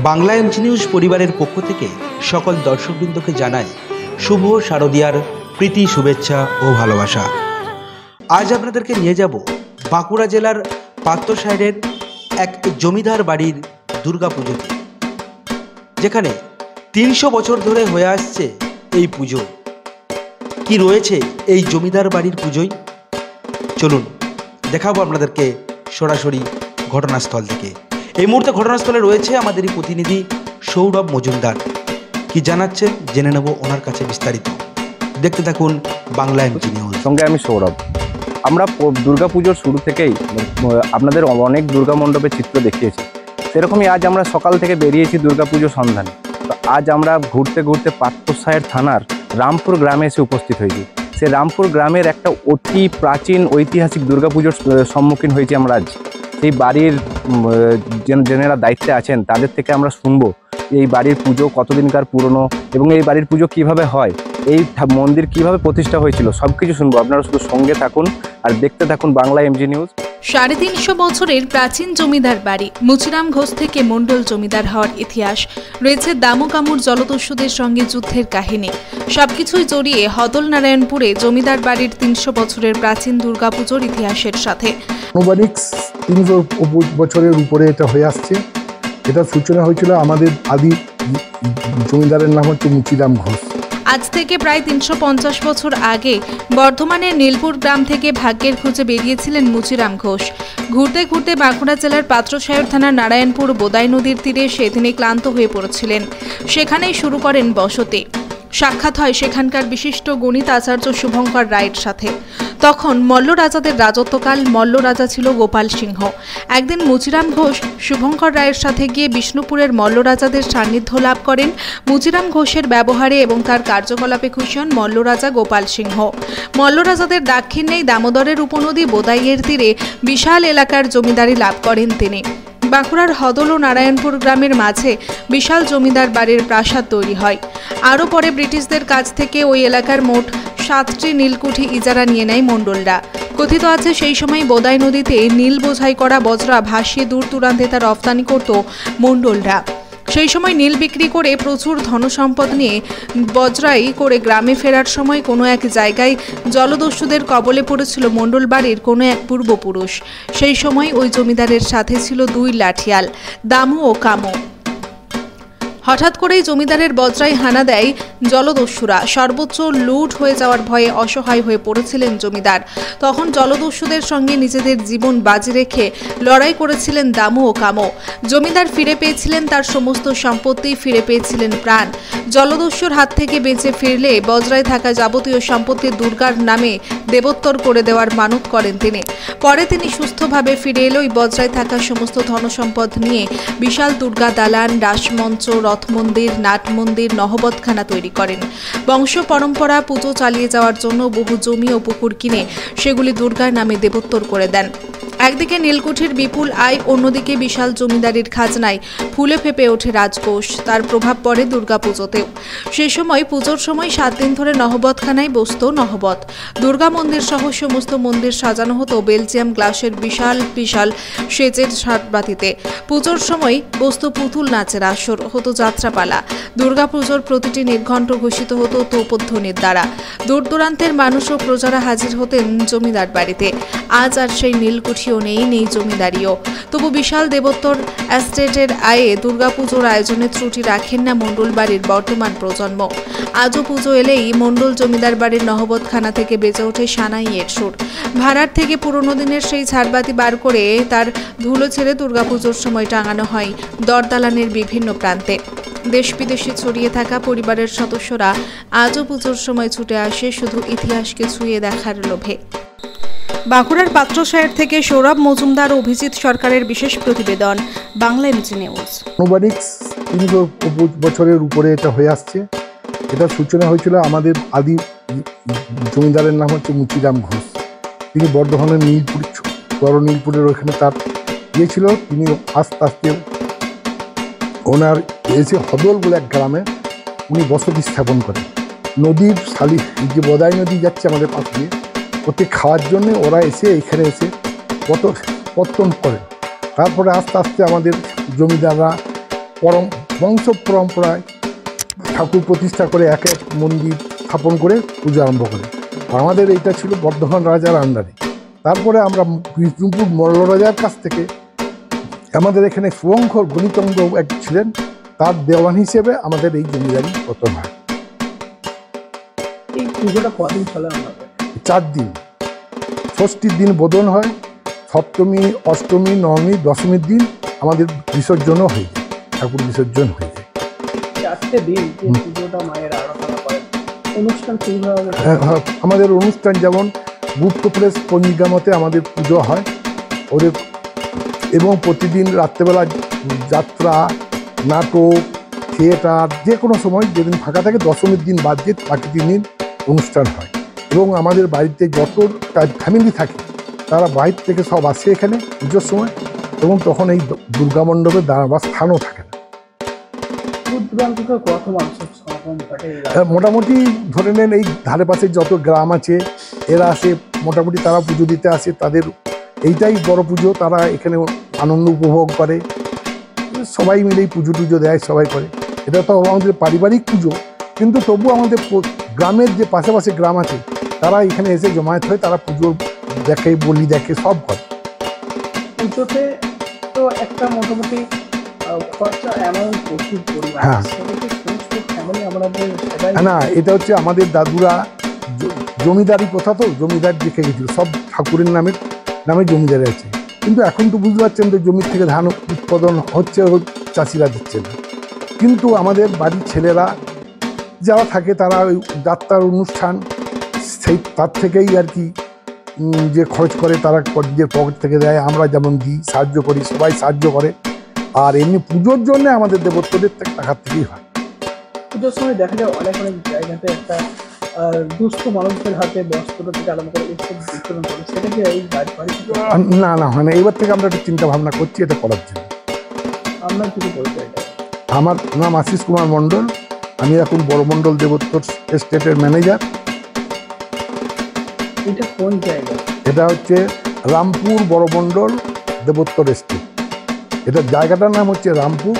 Bangla MG news পরিবারের পক্ষ থেকে সকল দর্শকবৃন্দকে জানায় শুভ শারদীয়ার প্রীতি, শুভেচ্ছা ও ভালোবাসা। আজ আপনাদেরকে নিয়ে যাব বাঁকুড়া জেলার পাত্রসাহেরের এক জমিদার বাড়ির দুর্গাপুজোতে, যেখানে 300 বছর ধরে হয়ে আসছে এই পুজো। কি রয়েছে এই জমিদার বাড়ির পুজোয়, চলুন দেখাবো আপনাদেরকে সরাসরি ঘটনাস্থল থেকে। এই মুহূর্তে ঘটনাস্থলে রয়েছে আমাদের এই প্রতিনিধি সৌরভ মজুমদার। কি জানাচ্ছে জেনে নেব ওনার কাছে বিস্তারিত। দেখতে থাকুন বাংলা এমজি নিউজ। সঙ্গে আমি সৌরভ। আমরা দুর্গাপুজোর শুরু থেকেই আপনাদের অনেক দুর্গা মণ্ডপের চিত্র দেখিয়েছি, সেরকমই আজ আমরা সকাল থেকে বেরিয়েছি দুর্গাপুজোর সন্ধানে। তো আজ আমরা ঘুরতে ঘুরতে পাত্রসাহের থানার রামপুর গ্রামে এসে উপস্থিত হয়েছি। সে রামপুর গ্রামের একটা অতি প্রাচীন ঐতিহাসিক দুর্গাপুজোর সম্মুখীন হয়েছি আমরা আজ। এই বাড়ির যেনারা দায়িত্বে আছেন তাদের থেকে আমরা শুনবো এই বাড়ির পুজো কতদিনকার পুরনো এবং এই বাড়ির পুজো কিভাবে হয়, এই মন্দির কিভাবে প্রতিষ্ঠা হয়েছিল, সব কিছু শুনবো। আপনারা শুধু সঙ্গে থাকুন আর দেখতে থাকুন বাংলা এমজি নিউজ। 350 বছরের প্রাচীন জমিদার বাড়ি মুচিরাম ঘোষ থেকে মণ্ডল জমিদার হওয়ার ইতিহাস রয়েছে। দামু কামুর জলদস্যুদের সঙ্গে যুদ্ধের কাহিনী, সবকিছুই জড়িয়ে হদল নারায়ণপুরে জমিদার বাড়ির 300 বছরের প্রাচীন দুর্গাপুজোর ইতিহাসের সাথে। আনুমানিক 300 বছরের উপরে এটা হয়ে আসছে। এটা সূচনা হয়েছিল আমাদের আদি জমিদারের নাম হচ্ছে মুচিরাম ঘোষ। আজ থেকে প্রায় 350 বছর আগে বর্ধমানের নীলপুর গ্রাম থেকে ভাগ্যের খোঁজে বেরিয়েছিলেন মুচিরাম ঘোষ। ঘুরতে ঘুরতে বাঁকুড়া জেলার পাত্রসাহের থানার নারায়ণপুর বোদাই নদীর তীরে এসে তিনি ক্লান্ত হয়ে পড়েছিলেন। সেখানেই শুরু করেন বসতি। সাক্ষাৎ হয় সেখানকার বিশিষ্ট গণিত আচার্য শুভঙ্কর রায়ের সাথে। তখন মল্ল রাজাদের রাজত্বকাল। মল্ল রাজা ছিল গোপাল সিংহ। একদিন মুচিরাম ঘোষ শুভঙ্কর রায়ের সাথে গিয়ে বিষ্ণুপুরের মল্ল রাজাদের সান্নিধ্য লাভ করেন। মুচিরাম ঘোষের ব্যবহারে এবং তার কার্যকলাপে খুশি হন মল্ল রাজা গোপাল সিংহ। মল্ল রাজাদের দাক্ষিণ্যেই দামোদরের উপনদী বোদাইয়ের তীরে বিশাল এলাকার জমিদারি লাভ করেন তিনি। বাঁকুড়ার হদল ও নারায়ণপুর গ্রামের মাঝে বিশাল জমিদার বাড়ির প্রাসাদ তৈরি হয়। আরও পরে ব্রিটিশদের কাছ থেকে ওই এলাকার মোট 7টি নীলকুঠি ইজারা নিয়ে নেয় মণ্ডলরা। কথিত আছে সেই সময় বোদাই নদীতে নীল বোঝাই করা বজরা ভাসিয়ে দূর দূরান্তে তা রফতানি করত মণ্ডলরা। সেই সময় নীল বিক্রি করে প্রচুর ধনসম্পদ নিয়ে বজরাই করে গ্রামে ফেরার সময় কোনো এক জায়গায় জলদস্যুদের কবলে পড়েছিল মণ্ডল বাড়ির কোনো এক পূর্বপুরুষ। সেই সময় ওই জমিদারের সাথে ছিল 2 লাঠিয়াল, দামু ও কামু। হঠাৎ করেই জমিদারের বজরায় হানা দেয় জলদস্যুরা। সর্বোচ্চ লুট হয়ে যাওয়ার ভয়ে অসহায় হয়ে পড়েছিলেন জমিদার। তখন জলদস্যুদের সঙ্গে নিজেদের জীবন বাজি রেখে লড়াই করেছিলেন দামু ও কামু। জমিদার ফিরে পেয়েছিলেন তার সমস্ত সম্পত্তি, ফিরে পেয়েছিলেন প্রাণ। জলদস্যুর হাত থেকে বেঁচে ফিরলে বজরায় থাকা যাবতীয় সম্পত্তি দুর্গার নামে দেবোত্তর করে দেওয়ার মানত করেন তিনি। পরে তিনি সুস্থভাবে ফিরে এলে ওই বজরায় থাকা সমস্ত ধনসম্পদ নিয়ে বিশাল দুর্গা দালান, রাসমঞ্চ, রথ মন্দির, নাট মন্দির, নহবতখানা তৈরি করেন। বংশ পরম্পরা পুজো চালিয়ে যাওয়ার জন্য বহু জমি ও পুকুর কিনে সেগুলি দুর্গার নামে দেবোত্তর করে দেন। একদিকে নীলকুঠির বিপুল আয়, অন্যদিকে বিশাল জমিদারির খাজনায় ফুলে ফেপে ওঠে রাজকোষ। তার প্রভাব পড়ে দুর্গাপুজোতেও। সে সময় পুজোর সময় 7 দিন ধরে নহবতখানায় বসত নহবত। দুর্গা মন্দির সহ সমস্ত মন্দির সাজানো হতো বেলজিয়াম গ্লাসের বিশাল বিশাল সেচের সাতবাতিতে। পুজোর সময় বসত পুতুল নাচের আসর, হতো যাত্রাপালা। দুর্গাপুজোর প্রতিটি নির্ঘণ্ট ঘোষিত হতো তোপধ্বনির দ্বারা। দূর দূরান্তের মানুষ ও প্রজারা হাজির হতেন জমিদার বাড়িতে। আজ আর সেই নীলকুঠিও নেই জমিদারিও। তবু বিশাল দেবোত্তর এস্টেটের আয়ে দুর্গাপুজোর আয়োজনে ত্রুটি রাখেন না মণ্ডল বাড়ির বর্তমান প্রজন্ম। আজও পুজো এলেই মণ্ডল জমিদার বাড়ির নহবতখানা থেকে বেজে ওঠে সানাইয়ের সুর। ভাড়ার থেকে পুরনো দিনের সেই ঝাড়বাতি বার করে তার ধুলো ছেড়ে দুর্গাপুজোর সময় টাঙানো হয় দরদালানের বিভিন্ন প্রান্তে। দেশ বিদেশে ছড়িয়ে থাকা পরিবারের সদস্যরা আজও পুজোর সময় ছুটে আসে শুধু ইতিহাসকে ছুঁয়ে দেখার লোভে। বাঁকুড়ার পাত্রসাহের থেকে সৌরভ মজুমদার ও অভিজিৎ সরকারের বিশেষ প্রতিবেদন, বাংলা এমজি নিউজ। আনুমানিক 300 বছরের উপরে এটা হয়ে আসছে। এটা সূচনা হয়েছিল আমাদের আদি জমিদারের নাম হচ্ছে মুচিরাম ঘোষ। তিনি বর্ধমানের নীলপুর, বড় নীলপুরের ওখানে তার ছিল। তিনি আস্তে আস্তে ওনার এসে হদল বলে এক গ্রামে উনি বসতি স্থাপন করেন। নদীর যে বোদাই নদী যাচ্ছে আমাদের পাশ দিয়ে, ওতে খাওয়ার জন্যে ওরা এখানে এসে পত্তন করেন। তারপরে আস্তে আস্তে আমাদের জমিদাররা বংশ পরম্পরায় ঠাকুর প্রতিষ্ঠা করে এক এক মন্দির স্থাপন করে পুজো আরম্ভ করে। আমাদের এইটা ছিল বর্ধমান রাজার আন্ডারে। তারপরে আমরা বিষ্ণুপুর মল্ল রাজার কাছ থেকে আমাদের এখানে শুভঙ্কর গণিতঙ্গ এক ছিলেন, তার দেওয়ান হিসেবে আমাদের এই জমিদারি পতন হয়। এই পুজোটা কদিন চলে? 4 দিন। ষষ্ঠীর দিন বোধন হয়, সপ্তমী, অষ্টমী, নবমী, দশমীর দিন আমাদের বিসর্জনও হয়ে যায়, ঠাকুর বিসর্জন হয়ে যায়। 4টে দিন যে পুজোটা মায়ের আরাধনা করে, অনুষ্ঠান কিভাবে? আমাদের অনুষ্ঠান যেমন গুপ্ত প্রেস পঞ্জিকা মতে আমাদের পুজো হয় ওদের, এবং প্রতিদিন রাত্রেবেলা যাত্রা, নাটক, থিয়েটার, যে কোনো সময় যেদিন ফাঁকা থাকে দশমীর দিন বাদ দিয়ে বাকি 3 দিন অনুষ্ঠান হয়। এবং আমাদের বাড়িতে যত ফ্যামিলি থাকে তারা বাইরে থেকে সব আসে এখানে পুজোর সময়, এবং তখন এই দুর্গা মণ্ডপে দাঁড়াবার স্থানও থাকে না। কত মানুষের সমাগম ঘটে? মোটামুটি ধরে নেন এই ধারে পাশে যত গ্রাম আছে এরা আসে, মোটামুটি তারা পুজো দিতে আসে, তাদের এইটাই বড় পুজো, তারা এখানে আনন্দ উপভোগ করে, সবাই মিলেই পুজো টুজো দেয়, সবাই করে। এটা তো আমাদের পারিবারিক পুজো, কিন্তু তবু আমাদের গ্রামের যে পাশাপাশি গ্রাম আছে তারা এখানে এসে জমায়েত হয়, তারা পুজো দেখে, বলি দেখে, সব করে। পুজোতে তো একটা মোটামুটি খরচা অ্যামাউন্ট প্রচুর পরিমাণ। হ্যাঁ। সমস্ত ফ্যামিলি আমাদের সবাই না, এটা হচ্ছে আমাদের দাদুরা জমিদারি প্রথা, তো জমিদার দেখে গেছিল, সব ঠাকুরের নামে জমিদারি আছে। কিন্তু এখন তো বুঝতে পারছেন তো জমির থেকে ধান উৎপাদন হচ্ছে, চাষিরা দিচ্ছে না। কিন্তু আমাদের বাড়ির ছেলেরা যারা থাকে তারা ওই যাত্রার অনুষ্ঠান তার থেকেই আর কি যে খরচ করে, তারা নিজের পকেট থেকে দেয়, আমরা যেমন দিই, সাহায্য করি, সবাই সাহায্য করে। আর এমনি পুজোর জন্য আমাদের দেবত্বদের টাকার থেকেই হয়। পুজোর সময় দেখা যায় অনেক জায়গাতে একটা দুস্থ মানুষদের হাতে বস্ত্র থেকে আরম্ভ করে এইসব বিতরণ করে, সেটা কি এই বাড়ি? না হয় না, এবার থেকে আমরা একটু চিন্তা ভাবনা করছি এটা করার জন্য। আপনার কিছু বলতে? আমার নাম আশিস কুমার মণ্ডল, আমি এখন বড়মণ্ডল দেবোত্তর এস্টেটের ম্যানেজার। এটা কোন জায়গা? এটা হচ্ছে রামপুর বড়মণ্ডল দেবোত্তর এস্টেট। এটা জায়গাটার নাম হচ্ছে রামপুর।